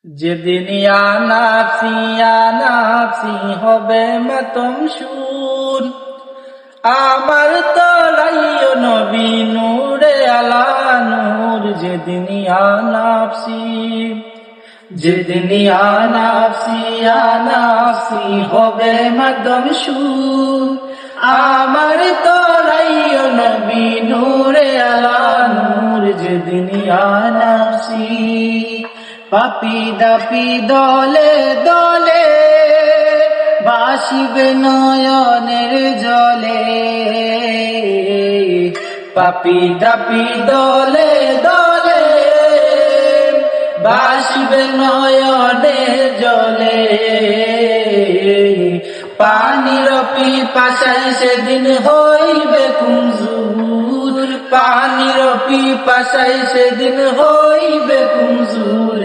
যেদিন ইয়া নাফসি হবে মাতম সুর, আমার তলাইও নবী নূরে আলা নূর। যেদিন ইয়া নাফসি হবে মাতম সুর, আমার তলাইও নবী নূরে আলা নূর। যেদিন ইয়া নাফসি পাপি দাপি দলে দলে বাসিবে নয়নের জলে। পাপি দাপি দলে দলে বাসিবে নয়নের জলে। পানির পিপাসায় সেদিন হইবে কুমজুর, পানির পিপাসায় সেদিন হইবে কুমজুর।